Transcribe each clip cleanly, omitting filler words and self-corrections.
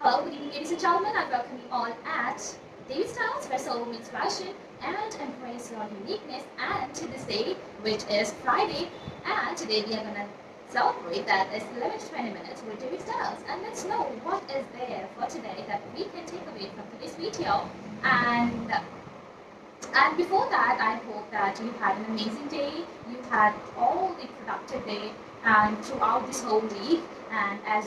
Hello, good evening, ladies and gentlemen. I welcome you all at David Styles, where soul meets fashion and embrace your uniqueness. And to this day, which is Friday, and today we are gonna celebrate that is 11 to 20 minutes with David Styles. And let's know what is there for today that we can take away from today's video. And and before that, I hope that you had an amazing day. You had all the productive day, and throughout this whole week. And as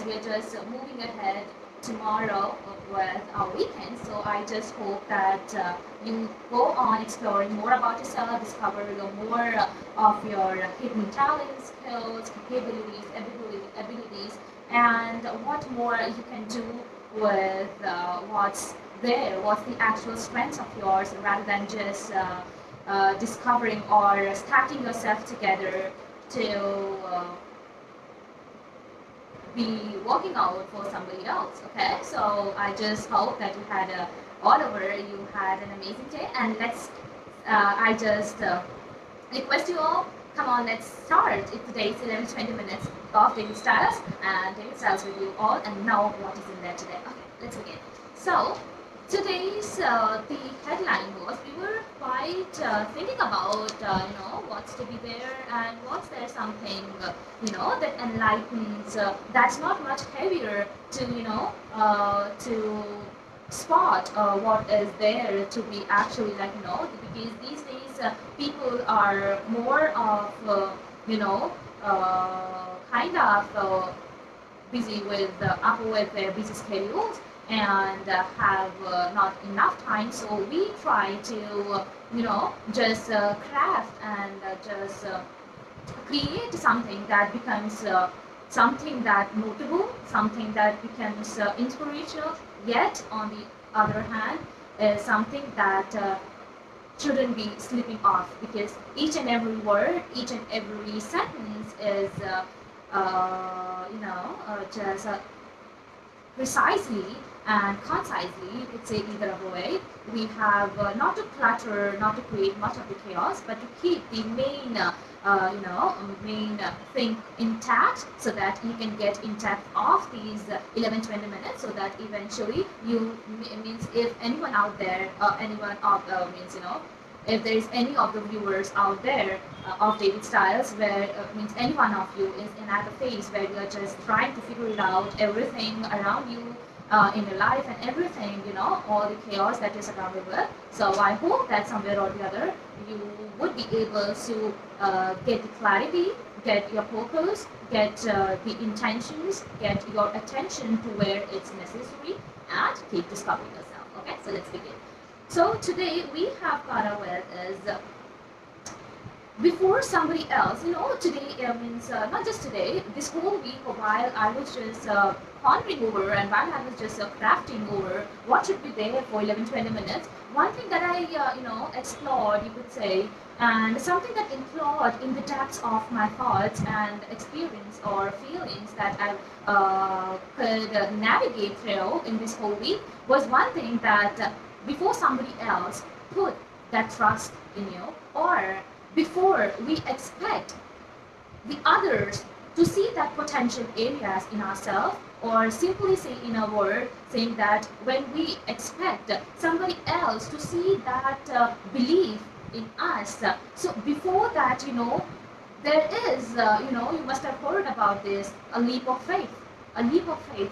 we're just moving ahead tomorrow with our weekend, so I just hope that you go on exploring more about yourself, discover more of your hidden talents, skills, capabilities, abilities, and what more you can do with what's there, what's the actual strengths of yours, rather than just discovering or stacking yourself together to be working out for somebody else. Okay, so I just hope that you had all over, you had an amazing day, and I just request you all, come on, let's start. It's today's 11 to 20 minutes of David Styles, and David Styles with you all, and know what is in there today. Okay, let's begin. So, today's the headline was, we were quite thinking about what's to be there, and what's there something that enlightens, that's not much heavier to to spot what is there to be actually, because these days people are more of kind of busy with up with their busy schedules, and have not enough time. So we try to just craft and just create something that becomes something that notable, something that becomes inspirational, yet on the other hand is something that shouldn't be slipping off, because each and every word, each and every sentence is just precisely and concisely, you could say either of a way. We have not to clutter, not to create much of the chaos, but to keep the main thing intact, so that you can get intact of these 11-20 minutes, so that eventually you means if anyone out there, anyone of means if there is any of the viewers out there of David Styles, where means any one of you is in at a phase where you are just trying to figure it out, everything around you in your life and everything, all the chaos that is surrounded with. So I hope that somewhere or the other you would be able to get the clarity, get your focus, get the intentions, get your attention to where it's necessary, and keep discovering yourself. Okay, so let's begin. So today we have got our with is before somebody else. Today means not just today. This whole week, while I was just pondering over, and while I was just crafting over what should be there for 11-20 minutes, one thing that I explored, you could say, and something that implored in the depths of my thoughts and experience or feelings that I could navigate through in this whole week, was one thing that before somebody else put that trust in you, or before we expect the others to see that potential areas in ourselves, or simply say in a word, saying that when we expect somebody else to see that belief in us, so before that, there is, you must have heard about this, a leap of faith. A leap of faith,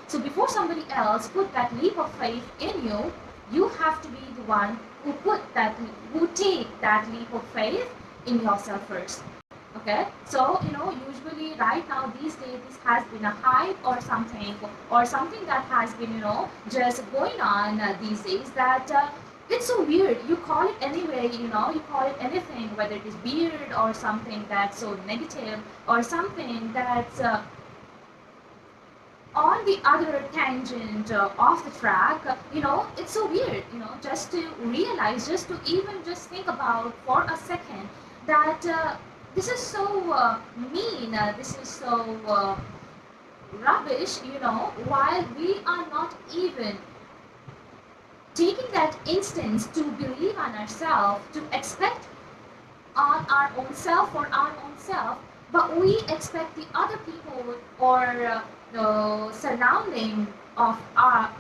So before somebody else put that leap of faith in you, you have to be the one who take that leap of faith in yourself first. Okay, so usually right now these days, this has been a hype or something that has been just going on these days, that it's so weird. You call it anyway, you call it anything, whether it is weird or something that's so negative, or something that's on the other tangent of the track. It's so weird, just to realize, just to even just think about for a second, that this is so mean, this is so rubbish, while we are not even taking that instance to believe on ourselves, to expect on our own self, for our own self, but we expect the other people or the surrounding of our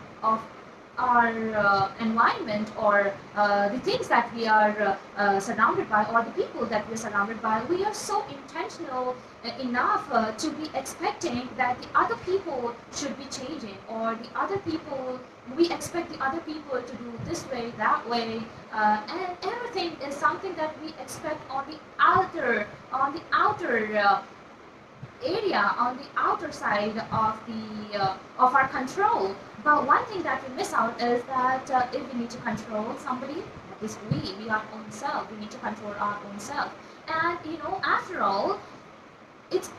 environment or the things that we are surrounded by or the people that we are surrounded by. We are so intentional enough to be expecting that the other people should be changing or the other people, we expect the other people to do this way, that way, and everything is something that we expect on the outer area, on the outer side of our control. But one thing that we miss out is that if we need to control somebody, that is we our own self. We need to control our own self. And after all, it's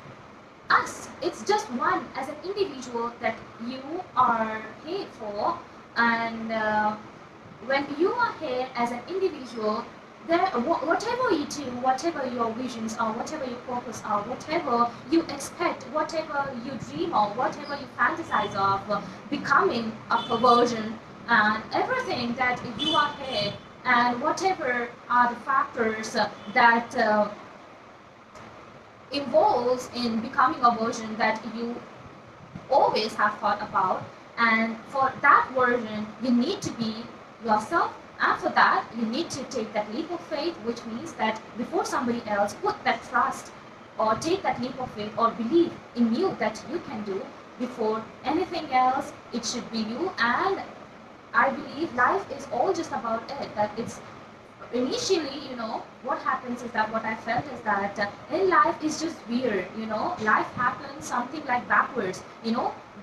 us. It's just one as an individual that you are paid for, and when you are here as an individual, there, whatever you do, whatever your visions are, whatever your purpose are, whatever you expect, whatever you dream of, whatever you fantasize of, becoming a perversion, and everything that you are here, and whatever are the factors that involves in becoming a version that you always have thought about, and for that version you need to be yourself. After that, you need to take that leap of faith, which means that before somebody else put that trust or take that leap of faith or believe in you that you can do, before anything else it should be you. And I believe life is all just about it, that it's initially, what happens is that what I felt is that in life is just weird, life happens something like backwards,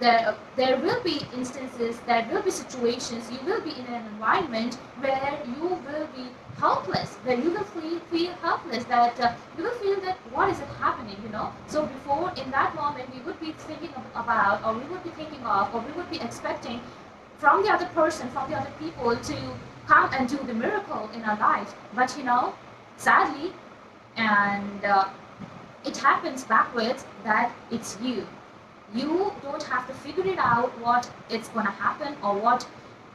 there will be instances, there will be situations, you will be in an environment where you will be helpless, where you will feel helpless, that you will feel that what is it happening, so before in that moment we would be thinking about, or we would be thinking of, or we would be expecting from the other person, from the other people to come and do the miracle in our lives. But sadly, and it happens backwards, that it's you. You don't have to figure it out what it's going to happen or what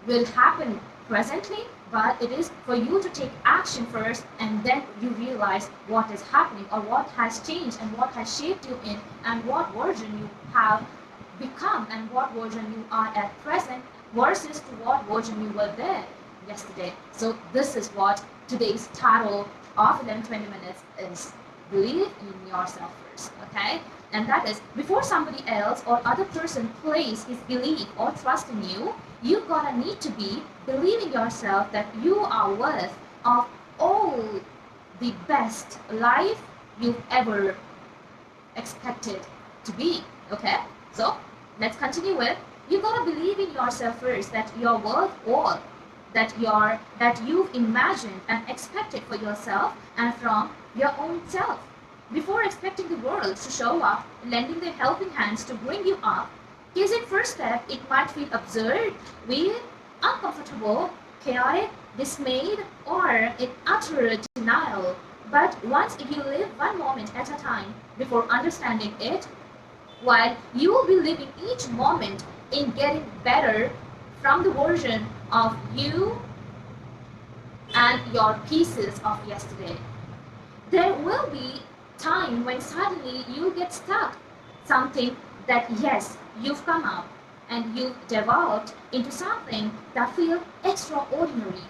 will happen presently, but it is for you to take action first, and then you realize what is happening or what has changed and what has shaped you in, and what version you have become and what version you are at present versus to what version you were there yesterday. So this is what today's title of 11-20 minutes is: believe in yourself first. Okay, and that is, before somebody else or other person place his belief or trust in you, you gotta need to be believing yourself that you are worth of all the best life you've ever expected to be. Okay, so let's continue with, you gotta believe in yourself first, that you're worth all that you've imagined and expected for yourself and from your own self. Before expecting the world to show up, lending their helping hands to bring you up, is in first step, it might feel absurd, weird, uncomfortable, chaotic, dismayed, or in utter denial. But once you live one moment at a time before understanding it, while you will be living each moment in getting better from the version of you and your pieces of yesterday. There will be time when suddenly you get stuck, something that yes, you've come up and you've developed into something that feels extraordinary.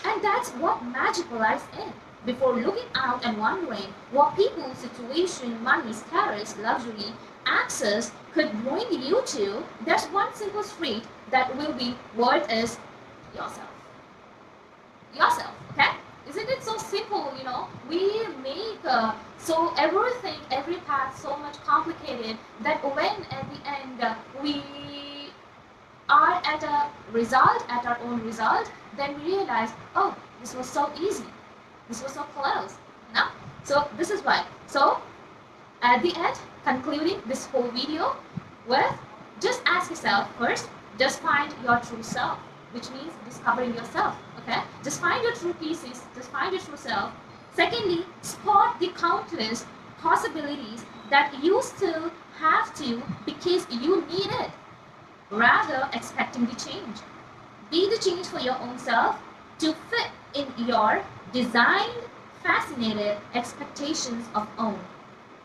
And that's what magic lies in. Before looking out and wondering what people, situation, money, status, luxury, access could bring you to, there's one simple street that will be word is yourself. Yourself, okay? Isn't it so simple, We make so everything, every path so much complicated that when at the end we are at a result, at our own result, then we realize, oh, this was so easy. This was so close, So this is why. So at the end, concluding this whole video with, just ask yourself first, just find your true self, which means discovering yourself, okay? Just find your true pieces, just find your true self. Secondly, spot the countless possibilities that you still have to because you need it, rather expecting the change. Be the change for your own self to fit in your designed, fascinated expectations of own.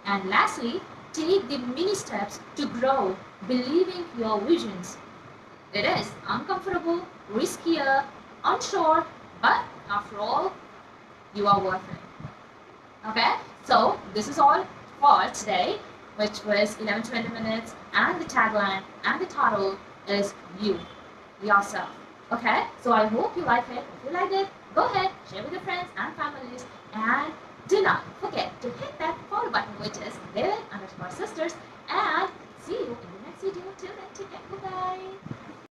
And lastly, take the mini steps to grow, believing your visions. It is uncomfortable, riskier, unsure, but after all, you are worth it. Okay, so this is all for today, which was 11-20 minutes, and the tagline and the title is you, yourself. Okay, so I hope you like it. If you liked it, go ahead, share with your friends and families, and do not forget to hit that follow button, which is David_Sisters,